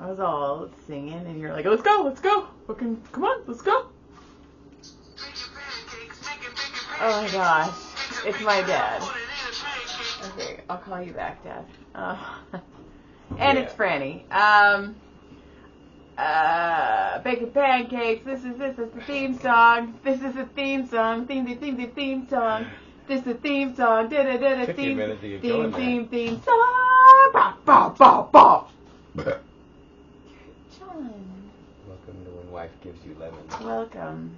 I was all singing, and you're like, let's go, let's go. Fucking, come on, let's go. Oh my gosh. It's my dad. Okay, I'll call you back, Dad. And it's Franny. Bacon pancakes. This is the theme song. This is the theme song. Theme song. This is the theme song. Theme song. Bah, bah, bah, bah. John. Welcome to When Wife Gives You Lemons. Welcome.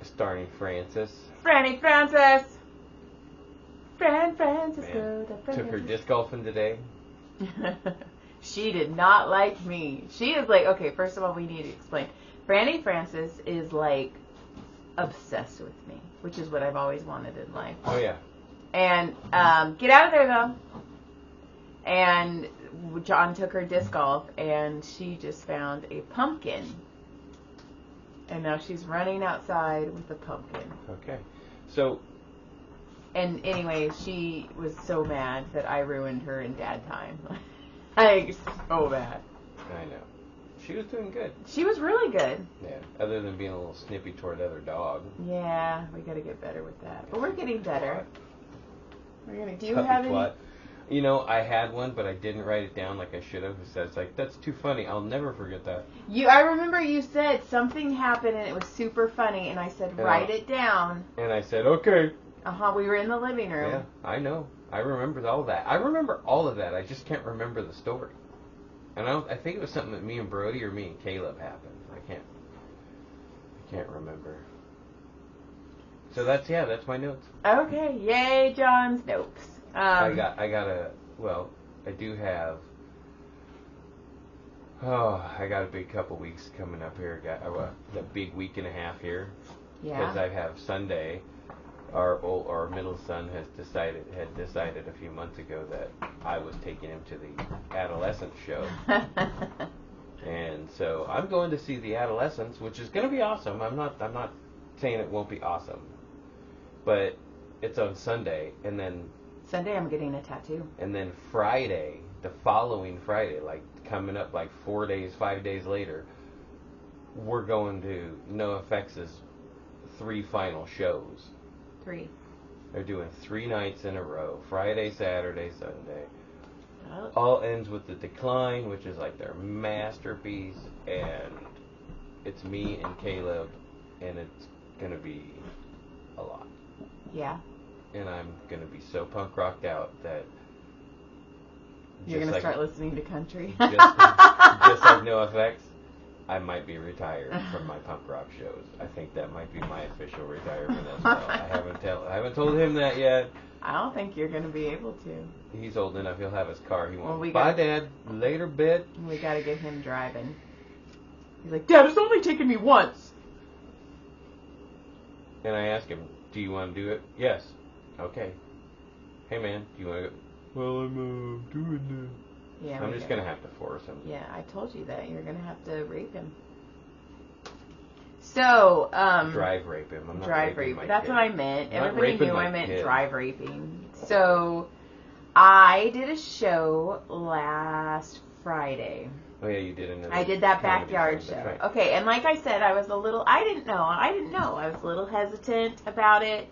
Starring Frances. Franny Frances. Francisco. Took her disc golfing today. She did not like me. She is like, okay, first of all, we need to explain. Franny Frances is like obsessed with me, which is what I've always wanted in life. Oh, yeah. And get out of there, though. And John took her disc golf, and she just found a pumpkin. And now she's running outside with the pumpkin. Okay. So... And anyway, she was so mad that I ruined her in dad time. Like, so bad. I know. She was doing good. She was really good. Yeah, other than being a little snippy toward other dog. Yeah, we gotta get better with that. But we're getting better. We're gonna. Do you Puppy have any? twat. You know, I had one, but I didn't write it down like I should have. It's like, that's too funny. I'll never forget that. I remember you said something happened and it was super funny, and I said, write it down. And I said, okay. We were in the living room. Yeah, I know. I remember all that. I remember all of that. I just can't remember the story. And I think it was something that me and Brody or me and Caleb happened. I can't remember. So that's my notes. Okay, yay, John's notes. I got a big couple weeks coming up here. Got a big week and a half here. Yeah. Because I have Sunday. Our middle son had decided a few months ago that I was taking him to the adolescent show. And so I'm going to see the Adolescents, which is going to be awesome. I'm not saying it won't be awesome. But it's on Sunday, and then Sunday I'm getting a tattoo. And then Friday, the following Friday, like coming up like 5 days later, we're going to NoFX's 3 final shows. 3. They're doing 3 nights in a row. Friday, Saturday, Sunday. Oh. All ends with The Decline, which is like their masterpiece. And it's me and Caleb. And it's going to be a lot. Yeah. And I'm going to be so punk rocked out that... You're going to start listening to country? just like NoFX. I might be retired from my punk rock shows. I think that might be my official retirement as well. I haven't told him that yet. I don't think you're going to be able to. He's old enough. He'll have his car. He won't. Well, Bye, Dad. Later, bit. We got to get him driving. He's like, Dad, it's only taken me once. And I asked him, do you want to do it? Yes. Okay. Hey, man, do you want to go? Well, I'm doing that. Yeah, I'm just going to have to force him. Yeah, I told you that. You're going to have to rape him. So, drive rape him. I'm not drive raping rape. my That's kid. what I meant. I'm not Everybody raping knew my I meant kid. drive raping. So, I did a show last Friday. Oh, yeah, you did another. I did that comedy backyard That's show. right. Okay, and like I said, I was a little, I didn't know. I was a little hesitant about it.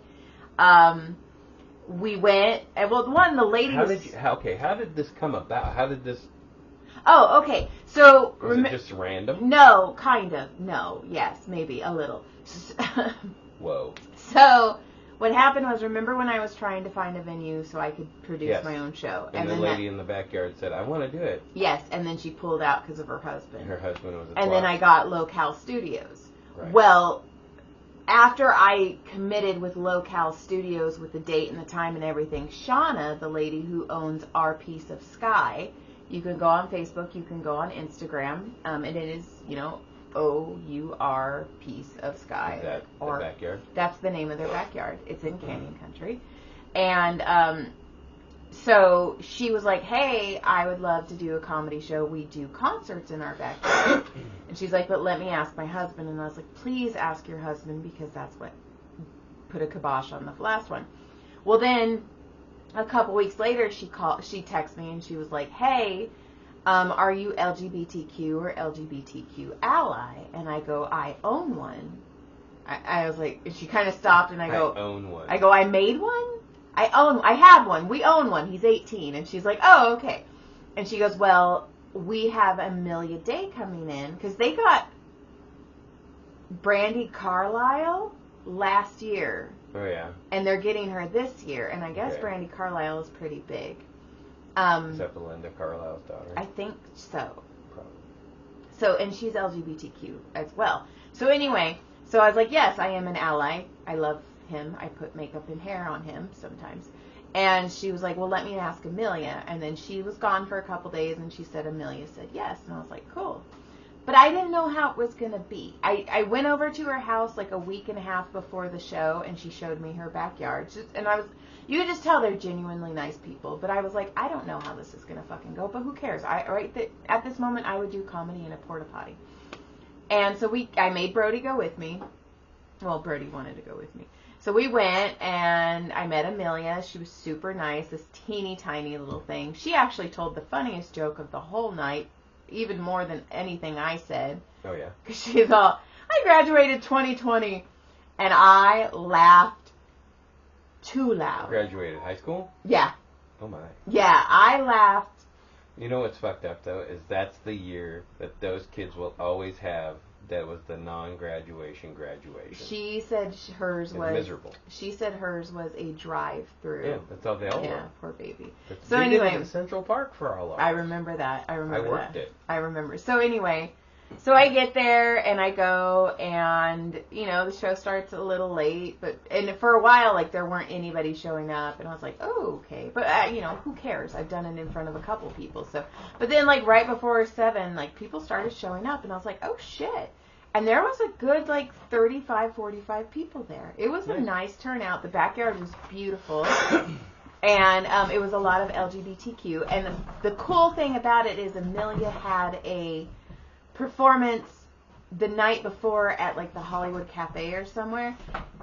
We went, and well, the lady How did this come about? How did this... Oh, okay. So... Was it just random? No, kind of. No, yes, maybe, a little. Whoa. So, what happened was, remember when I was trying to find a venue so I could produce my own show? And the lady in the backyard said, I want to do it. Yes, and then she pulled out because of her husband. Her husband was a And twat. then I got Locale Studios. Right. Well, after I committed with Locale Studios with the date and the time and everything, Shauna, the lady who owns Our Piece of Sky, you can go on Facebook, you can go on Instagram, and it is, OUR Piece of Sky. Is that the backyard? That's the name of their backyard. It's in Canyon Country. And so she was like, hey, I would love to do a comedy show. We do concerts in our backyard. And she's like, but let me ask my husband. And I was like, please ask your husband, because that's what put a kibosh on the last one. Well, then a couple weeks later, she texted me and she was like, hey, are you LGBTQ or LGBTQ ally? And I go, I own one. I was like, and she kind of stopped and I go, I own one. I go, I made one? I have one. We own one. He's 18. And she's like, oh, okay. And she goes, well, we have Amelia Day coming in because they got Brandi Carlile last year. Oh, yeah. And they're getting her this year. And I guess Okay. Brandi Carlile is pretty big. Is that Belinda Carlisle's daughter? I think so. Probably. So, and she's LGBTQ as well. So anyway, so I was like, yes, I am an ally. I love him. I put makeup and hair on him sometimes. And she was like, well, let me ask Amelia. And then she was gone for a couple days and she said Amelia said yes. And I was like, cool. But I didn't know how it was going to be. I went over to her house like a week and a half before the show and she showed me her backyard. And you could just tell they're genuinely nice people. But I was like, I don't know how this is going to fucking go, but who cares? At this moment, I would do comedy in a porta potty. And so I made Brody go with me. Well, Brody wanted to go with me. So we went and I met Amelia. She was super nice, this teeny tiny little thing. She actually told the funniest joke of the whole night, even more than anything I said. Oh, yeah. Because she's all, I graduated 2020. And I laughed too loud. Graduated high school? Yeah. Oh, my. Yeah, I laughed. You know what's fucked up, though, is that's the year that those kids will always have that was the non-graduation graduation. She said hers was miserable. She said hers was a drive-through. Yeah, that's all they all Yeah, were. poor baby. That's So they did it anyway, at Central Park for all of I us. remember that. I worked it. I remember. So anyway, so I get there and I go and, you know, the show starts a little late, and for a while, like, there weren't anybody showing up and I was like, oh, okay. But, you know, who cares? I've done it in front of a couple people. So, but then, like, right before 7, like, people started showing up and I was like, oh, shit. And there was a good, like, 35, 45 people there. It was a nice turnout. The backyard was beautiful. And it was a lot of LGBTQ. And the cool thing about it is Amelia had a performance the night before at, like, the Hollywood Cafe or somewhere.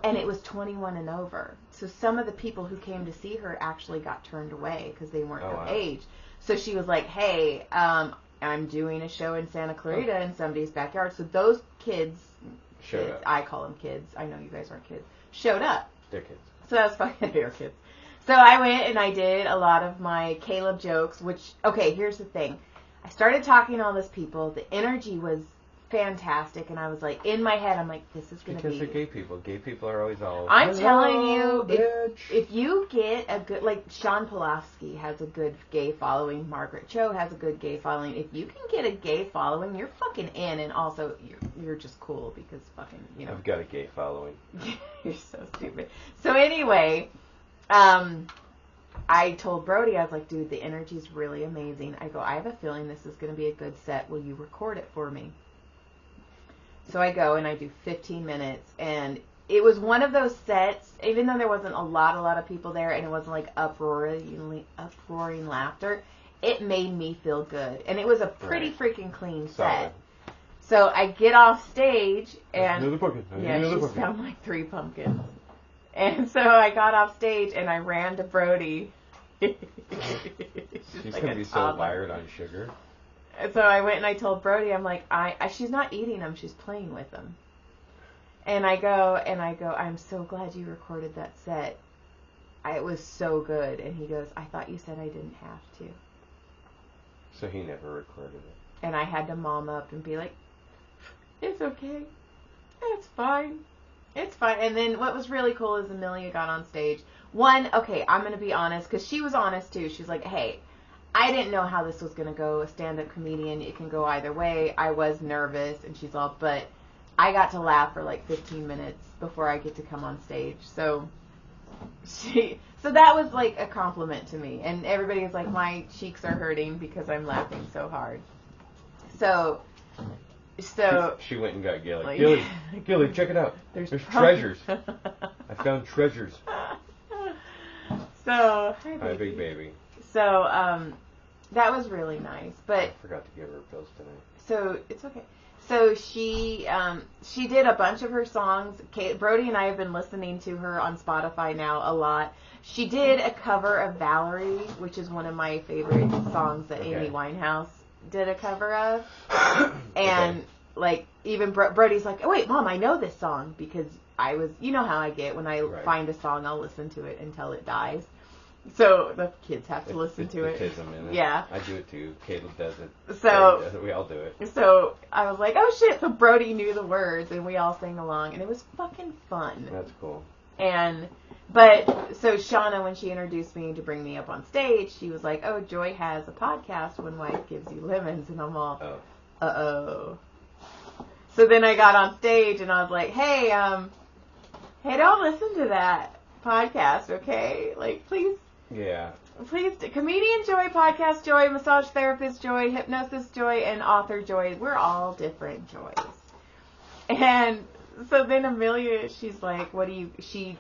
And it was 21 and over. So some of the people who came to see her actually got turned away because they weren't of age. So she was like, hey, I'm doing a show in Santa Clarita in somebody's backyard. So those kids Showed up. I call them kids. I know you guys aren't kids. Showed up. They're kids. So that was fucking their kids. So I went and I did a lot of my Caleb jokes, which, okay, here's the thing. I started talking to all these people. The energy was fantastic. And I was like, in my head, I'm like, this is going to be... Because they're gay people. Gay people are always all... I'm telling you, bitch. if you get a good... Like, Sean Pulaski has a good gay following. Margaret Cho has a good gay following. If you can get a gay following, you're fucking in. And also, you're just cool because fucking, you know... I've got a gay following. You're so stupid. So anyway, I told Brody, I was like, dude, the energy's really amazing. I go, I have a feeling this is going to be a good set. Will you record it for me? So I go and I do 15 minutes, and it was one of those sets, even though there wasn't a lot of people there, and it wasn't like uproaring laughter, it made me feel good. And it was a pretty freaking clean set. So I get off stage, and she found like 3 pumpkins. And so I got off stage, and I ran to Brody. She's like going to be so wired on sugar. So I went and I told Brody, I'm like, she's not eating them, she's playing with them. And I go, I'm so glad you recorded that set. It was so good. And he goes, I thought you said I didn't have to. So he never recorded it. And I had to mom up and be like, it's okay. It's fine. It's fine. And then what was really cool is Amelia got on stage. Okay, I'm going to be honest, because she was honest too. She's like, hey, I didn't know how this was going to go. A stand-up comedian, it can go either way. I was nervous, and she's all, but I got to laugh for like 15 minutes before I get to come on stage. So that was like a compliment to me. And everybody was like, my cheeks are hurting because I'm laughing so hard. So she went and got Gilly. Gilly, check it out. There's treasures. I found treasures. So, hi, big baby. So, that was really nice, but... I forgot to give her pills tonight. So, it's okay. So she did a bunch of her songs. Brody and I have been listening to her on Spotify now a lot. She did a cover of Valerie, which is one of my favorite songs that Amy Winehouse did a cover of. And like even Brody's like, oh wait, Mom, I know this song because you know how I get when I find a song, I'll listen to it until it dies. So the kids have to listen to it. Yeah. I do it too. Caleb does it. So does it. We all do it. So I was like, oh shit. So Brody knew the words and we all sang along and it was fucking fun. That's cool. But so Shauna, when she introduced me to bring me up on stage, she was like, oh, Joy has a podcast, When Wife Gives You Lemons. And I'm all, uh-oh. So then I got on stage and I was like, hey, don't listen to that podcast, okay? Like, please. Yeah. Please, Comedian Joy, Podcast Joy, Massage Therapist Joy, Hypnosis Joy, and Author Joy. We're all different joys. And so then Amelia, she's like, she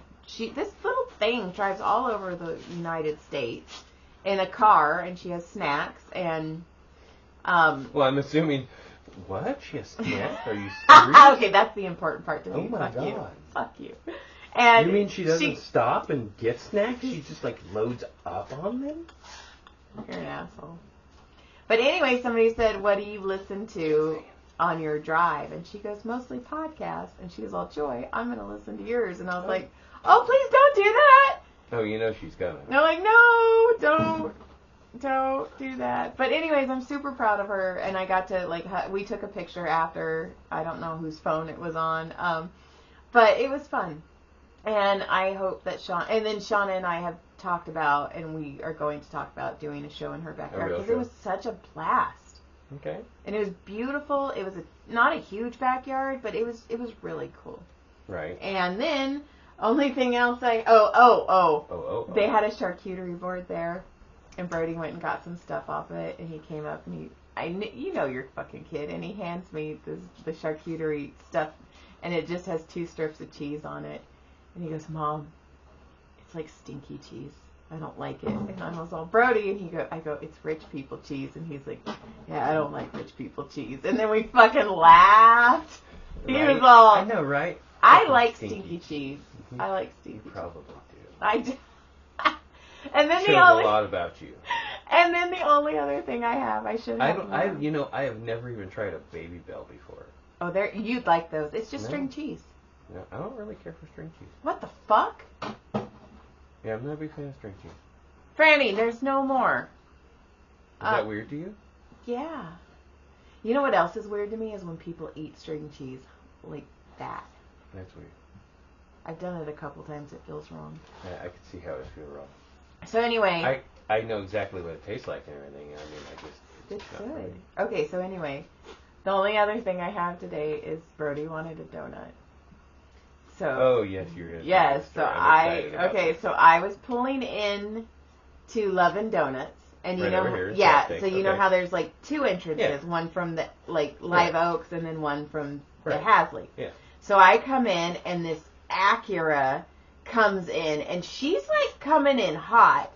this little thing drives all over the United States in a car, and she has snacks, and, well, I'm assuming, what? She has snacks? Are you serious? Okay, that's the important part to me. Oh my God. You. Fuck you. And you mean she doesn't stop and get snacks? She just like loads up on them? You're an asshole. But anyway, somebody said, what do you listen to on your drive? And she goes, mostly podcasts. And she was all, Joy, I'm going to listen to yours. And I was like, oh, please don't do that. Oh, you know she's gonna. And I'm like, no, don't do that. But anyways, I'm super proud of her. And I got to, we took a picture after. I don't know whose phone it was on. But it was fun. And I hope that Shauna and I have talked about, and we are going to talk about doing a show in her backyard because it was such a blast. Okay. And it was beautiful. It was not a huge backyard, but it was really cool. Right. And then only thing else they had a charcuterie board there, and Brody went and got some stuff off of it, and he came up and you know you're a fucking kid, and he hands me the charcuterie stuff, and it just has 2 strips of cheese on it. And he goes, Mom, it's like stinky cheese. I don't like it. And I was all, Brody, and I go, it's rich people cheese. And he's like, yeah, I don't like rich people cheese. And then we fucking laughed. He was all, I know, right? I like stinky cheese. Mm-hmm. I like stinky cheese. You probably do. I do. And then shows a lot about you. And then the only other thing I have, I should have. I have never even tried a Baby Bell before. Oh, you'd like those. It's just string cheese. No, I don't really care for string cheese. What the fuck? Yeah, I'm not a big fan of string cheese. Franny, there's no more. Is that weird to you? Yeah. You know what else is weird to me is when people eat string cheese like that. That's weird. I've done it a couple times. It feels wrong. I can see how it feels wrong. So anyway. I know exactly what it tastes like and everything. I mean, it's good. Right. Okay, so anyway, the only other thing I have today is Brody wanted a donut. So, oh yes, you're in. Yes, so I was pulling in to Love and Donuts, and you know, so you know how there's like 2 entrances, one from the Live Oaks, and then one from the Hasley. Yeah. So I come in, and this Acura comes in, and she's like coming in hot,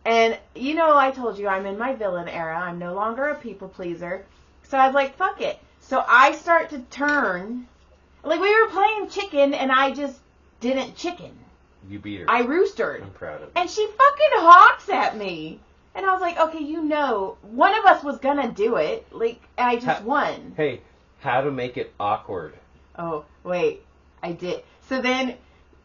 and you know, I told you I'm in my villain era. I'm no longer a people pleaser, so I was like, fuck it. So I start to turn. Like, we were playing chicken, and I just didn't chicken. You beat her. I roostered. I'm proud of you. And she fucking hawks at me. And I was like, okay, you know, one of us was going to do it. Like, and I just won. Hey, how to make it awkward. Oh, wait. I did. So then,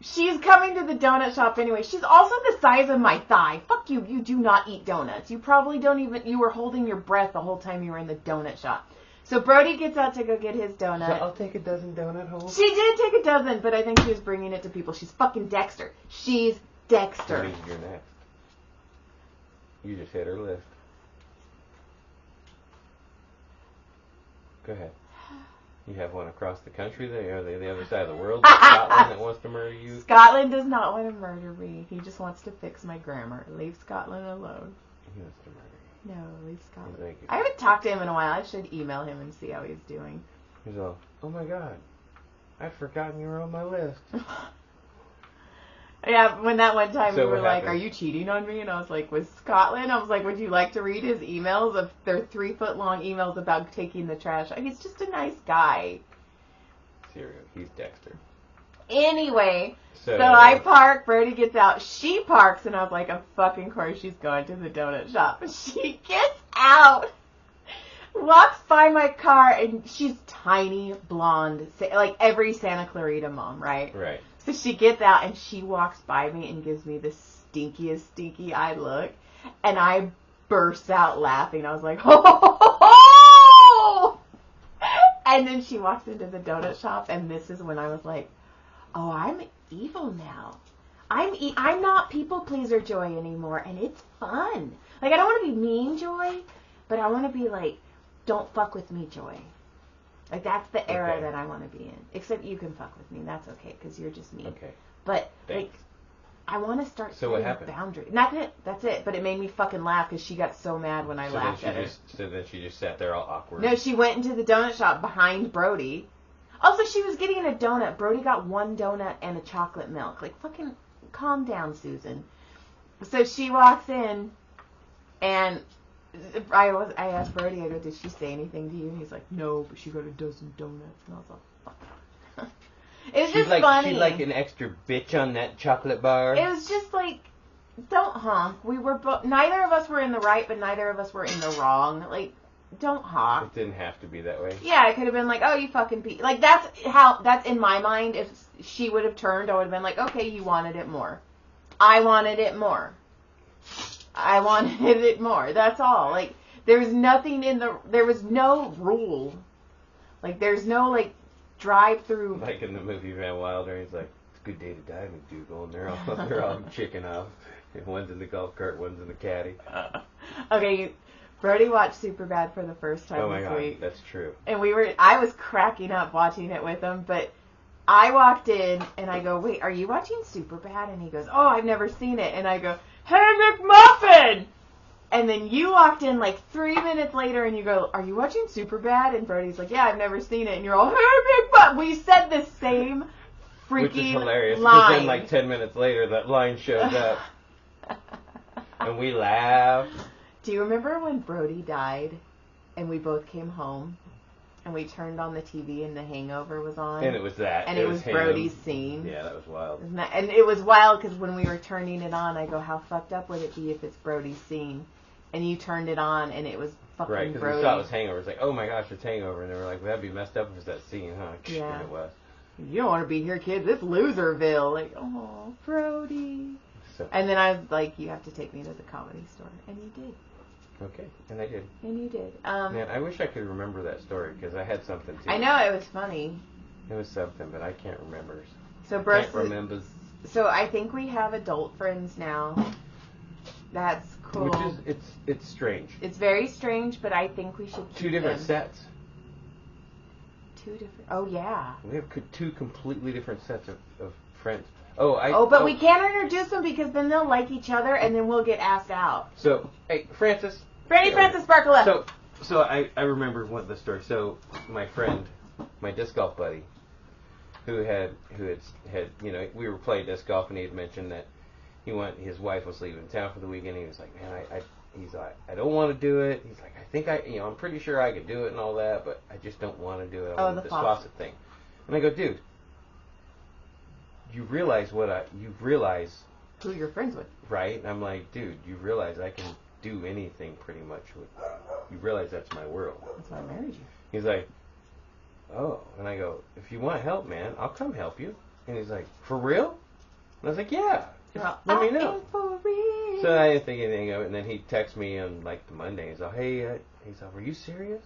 she's coming to the donut shop anyway. She's also the size of my thigh. Fuck you. You do not eat donuts. You probably don't even, you were holding your breath the whole time you were in the donut shop. So Brody gets out to go get his donut. So I'll take a dozen donut holes? She did take a dozen, but I think she was bringing it to people. She's fucking Dexter. She's Dexter. That means you're next. You just hit her list. Go ahead. You have one across the country there? Are they the other side of the world? Scotland that wants to murder you? Scotland does not want to murder me. He just wants to fix my grammar. Leave Scotland alone. He wants to murder you. No, leave Scotland. Thank you. I haven't talked to him in a while. I should email him and see how he's doing. He's all, oh my God, I'd forgotten you were on my list. Yeah, when that one time So we were what like, happened? "Are you cheating on me?" And I was like, "With Scotland?" I was like, "Would you like to read his emails? They're 3-foot-long emails about taking the trash. He's just a nice guy." Serial. He's Dexter. Anyway, So I park. Brody gets out. She parks, and I was like, "Of fucking course she's going to the donut shop." She gets out, walks by my car, and she's tiny, blonde, like every Santa Clarita mom, right? Right. So she gets out and she walks by me and gives me the stinkiest, stinky-eyed look. And I burst out laughing. I was like, ho, ho, ho, ho! And then she walks into the donut shop, and this is when I was like, oh, I'm evil now. I'm not people pleaser Joy anymore, and it's fun. Like, I don't want to be mean Joy, but I want to be like, don't fuck with me Joy. Like, that's the era that I want to be in. Except you can fuck with me. That's okay, because you're just me. Okay. But, Thanks. like, I want to start So what setting happened? boundaries. That's it. That's it. But it made me fucking laugh because she got so mad when I laughed at her. So then she just sat there all awkward. No, she went into the donut shop behind Brody. Also, she was getting a donut. Brody got one donut and a chocolate milk. Like, fucking calm down, Susan. So she walks in, and I asked Brody, I go, did she say anything to you? And he's like, no, but she got a dozen donuts. And I was like, fuck. It was She's just funny. She's like an extra bitch on that chocolate bar. It was just like, don't honk. We were neither of us were in the right, but neither of us were in the wrong. Like, don't honk. It didn't have to be that way. Yeah, it could have been like, oh, you fucking pee. Like, that's in my mind. If she would have turned, I would have been like, okay, you wanted it more. I wanted it more. I wanted it more. That's all. Like, there's nothing there was no rule. Like, there's no, like, drive-through. Like in the movie Van Wilder, he's like, it's a good day to die, McDougal, and they're all chicken off. And one's in the golf cart, one's in the caddy. Okay, Brody watched Superbad for the first time this week. That's true. And I was cracking up watching it with him, but I walked in and I go, wait, are you watching Superbad? And he goes, oh, I've never seen it. And I go, hey, McMuffin! And then you walked in like 3 minutes later and you go, are you watching Superbad? And Brody's like, yeah, I've never seen it. And you're all, hey, McMuffin! We said the same freaking Which is hilarious, line. because then like 10 minutes later, that line shows up. And we laugh. Do you remember when Brody died and we both came home and we turned on the TV and The Hangover was on? And it was that. And it was him. Brody's scene. Yeah, that was wild. And it was wild because when we were turning it on, I go, how fucked up would it be if it's Brody's scene? And you turned it on and it was fucking Right, because Brody. we saw it was Hangover. It's like, oh my gosh, it's Hangover. And they were like, well, that'd be messed up if it's that scene, huh? Yeah. And it was. You don't want to be here, kids. It's Loserville. Like, oh, Brody. So, And then I was like, you have to take me to the Comedy Store. And you did. okay, and I did. And you did. Man, I wish I could remember that story, because I had something too. I know it was funny. It was something, but I can't remember. So, Can't remember. So I think we have adult friends now. That's cool. Which is, it's strange. It's very strange, but I think we should Two keep different them. sets. Two different. Oh yeah. We have two completely different sets of friends. Oh, but we can't introduce them because then they'll like each other, and then we'll get asked out. So, hey, Francis. Freddie Francis Sparkle up. So I remember one of the story. So my friend, my disc golf buddy, who had we were playing disc golf, and he had mentioned that his wife was leaving town for the weekend. He was like, man, he's like, I don't want to do it. He's like, I think I'm pretty sure I could do it and all that, but I just don't want to do it. I want the this faucet faucet thing. And I go, dude, you realize Who you're friends with? right? And I'm like, dude, you realize I can do anything pretty much with. You realize that's my world. That's why I married you. He's like, oh. And I go, if you want help, man, I'll come help you. And he's like, for real? And I was like, yeah. Just let me know. For real. So I didn't think anything of it. And then he texts me on like the Monday. He's like, hey, he's like, were you serious?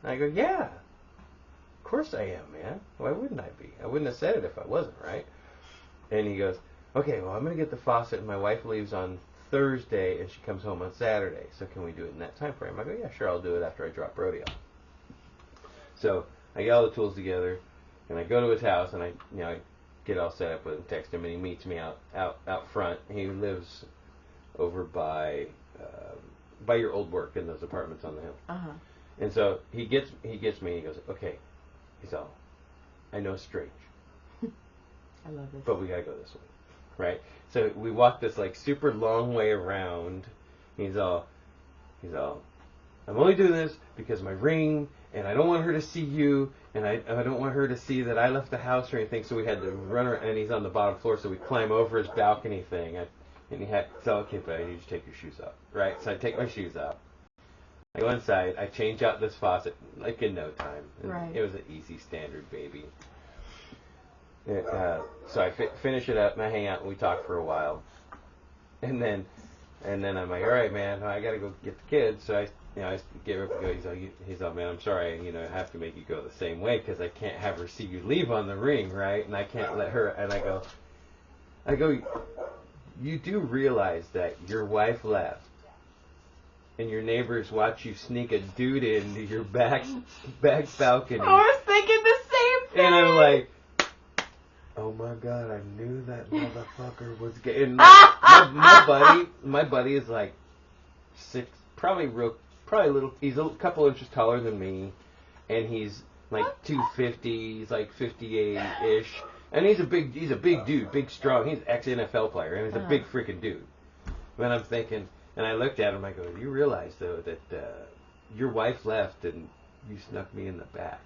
And I go, yeah. Of course I am, man. Why wouldn't I be? I wouldn't have said it if I wasn't, right? And he goes, okay, well, I'm going to get the faucet, and my wife leaves on Thursday, and she comes home on Saturday. So can we do it in that time frame? I go, yeah, sure, I'll do it after I drop Brody off. So I get all the tools together, and I go to his house, and I get all set up with him, text him, and he meets me out front. He lives over by your old work in those apartments on the hill. Uh-huh. And so he gets me, and he goes, okay, he's all, I know it's strange, I love this. but we gotta go this way. right? So we walk this like super long way around. He's all, I'm only doing this because my ring, and I don't want her to see you, and I don't want her to see that I left the house or anything. So we had to run around, and he's on the bottom floor, so we climb over his balcony thing. And he had, so okay, but I need you to take your shoes off, right? So I take my shoes off. I go inside. I change out this faucet like in no time. Right. It was an easy standard baby. So I finish it up, and I hang out, and we talk for a while. And then I'm like, all right, man, I gotta go get the kids. So I get up and go. He's like, man, I'm sorry, I have to make you go the same way because I can't have her see you leave on the ring, right? And I can't let her. And I go, you do realize that your wife left, and your neighbors watch you sneak a dude into your back balcony. I was thinking the same thing. And I'm like, oh my god, I knew that motherfucker was gay. And my buddy is like 6, probably a little. He's a couple inches taller than me, and he's like 250. He's like 58-ish, and he's a big dude, big strong. He's an ex-NFL player, and he's a big freaking dude. And I'm thinking, and I looked at him. I go, you realize though that your wife left and you snuck me in the back.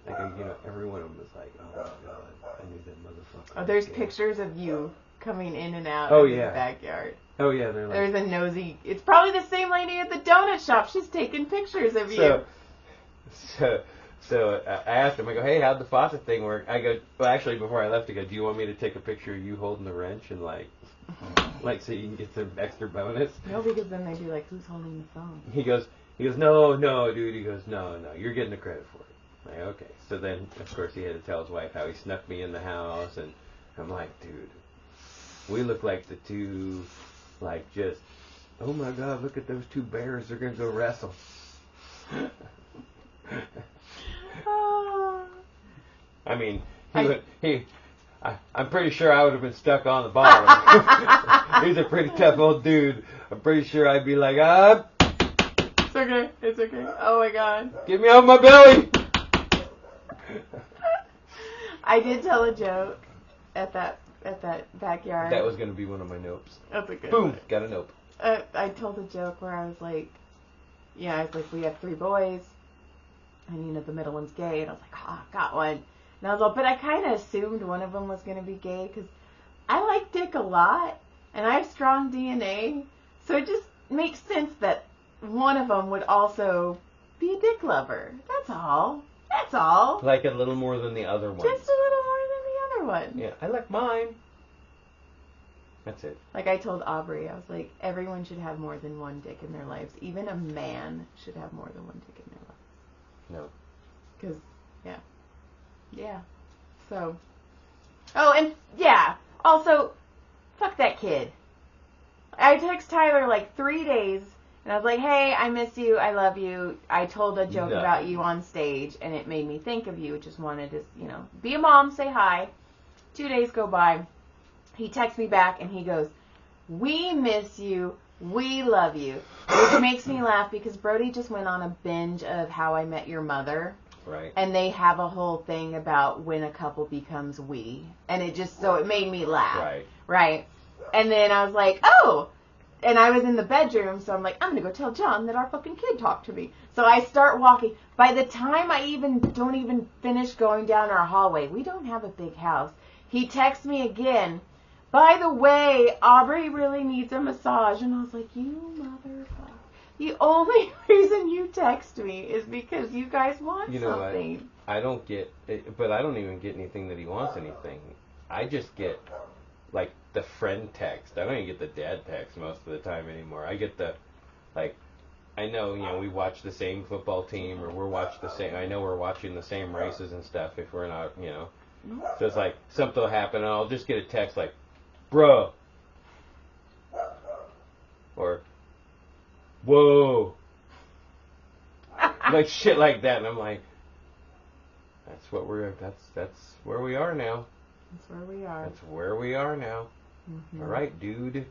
I go, every one of them was like, oh my god, I knew that motherfucker. Oh, there's pictures of you coming in and out of the backyard. Oh yeah, they're like, there's a nosy. It's probably the same lady at the donut shop. She's taking pictures of you. So I asked him. I go, hey, how'd the faucet thing work? I go, well, actually, before I left, I go, do you want me to take a picture of you holding the wrench and like so you can get some extra bonus? No, because then they'd be like, who's holding the phone? He goes, no, dude. He goes, no, you're getting the credit for it. I'm like, okay. So then, of course, he had to tell his wife how he snuck me in the house, and I'm like, dude, we look like the two, like just, oh my god, look at those two bears. They're gonna go wrestle. I mean, I'm pretty sure I would have been stuck on the bottom. He's a pretty tough old dude. I'm pretty sure I'd be like, It's okay. Oh my god. Get me off my belly. I did tell a joke at that backyard. That was going to be one of my nopes. That's a good Boom, one. got a nope. I told a joke where I was like, we have 3 boys, and the middle one's gay, and I was like, got one. And I was like, but I kind of assumed one of them was going to be gay because I like dick a lot, and I have strong DNA, so it just makes sense that one of them would also be a dick lover. That's all. Like a little more than the other one. Just a little more than the other one. Yeah, I like mine. That's it. Like I told Aubrey, I was like, everyone should have more than one dick in their lives. Even a man should have more than one dick in their lives. No. Because, yeah. So, also, fuck that kid. I text Tyler like 3 days, and I was like, hey, I miss you, I love you. I told a joke about you on stage, and it made me think of you. Just wanted to, be a mom, say hi. 2 days go by. He texts me back, and he goes, we miss you, we love you. Which makes me laugh, because Brody just went on a binge of How I Met Your Mother. Right. And they have a whole thing about when a couple becomes we. And it made me laugh. Right. And then I was like, oh! And I was in the bedroom, so I'm like, I'm going to go tell John that our fucking kid talked to me. So I start walking. By the time I don't even finish going down our hallway, we don't have a big house. He texts me again, by the way, Aubrey really needs a massage. And I was like, you motherfucker. The only reason you text me is because you guys want something. What? I don't get it, but I don't even get anything that he wants anything. I just get, like, the friend text. I don't even get the dad text most of the time anymore. I get the, like, I know, we watch the same football team, or I know we're watching the same races and stuff if we're not, So it's like, something will happen, and I'll just get a text like, bruh. Or, whoa. Like shit like that, and I'm like, that's where we are now. That's where we are. Now. Mm-hmm. All right, dude.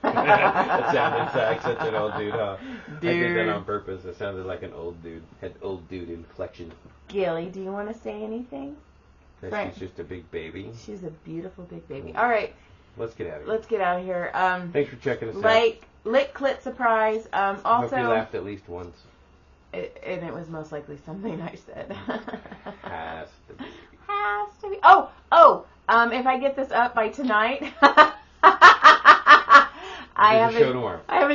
That sounded like such an old dude, huh? Dude. I did that on purpose. It sounded like an old dude. Had old dude inflection. Gilly, do you want to say anything? Frank. She's just a big baby. She's a beautiful big baby. All right, Let's get out of here. let's get out of here. Thanks for checking us out. Lick clit surprise. I hope Also, you laughed at least once. and it was most likely something I said. Has to be. Has to be. Oh. If I get this up by tonight, I have a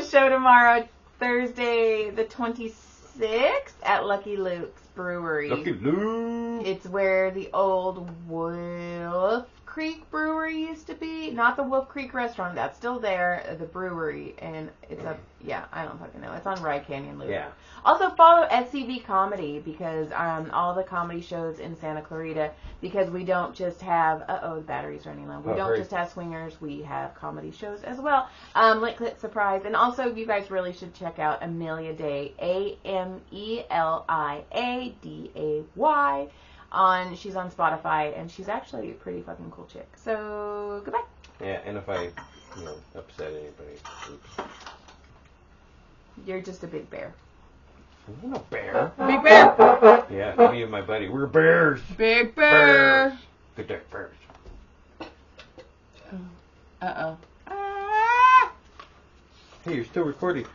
show tomorrow, Thursday the 26th at Lucky Luke's Brewery. Lucky Luke. It's where the old Wolf Creek Brewery used to be. Not the Wolf Creek restaurant. That's still there. The brewery. And it's I don't fucking know. It's on Rye Canyon Loop. Yeah. Also follow SCV Comedy because all the comedy shows in Santa Clarita, because we don't just have, the battery's running low. We don't just have swingers. We have comedy shows as well. Lick Clit Surprise. And also you guys really should check out Amelia Day. AMELIADAY. She's on Spotify, and she's actually a pretty fucking cool chick. So, goodbye. Yeah, and if I, upset anybody, oops. You're just a big bear. I'm a bear. Big bear. Yeah, me and my buddy, we're bears. Big bear. Good day, bears. Uh-oh. Hey, you're still recording.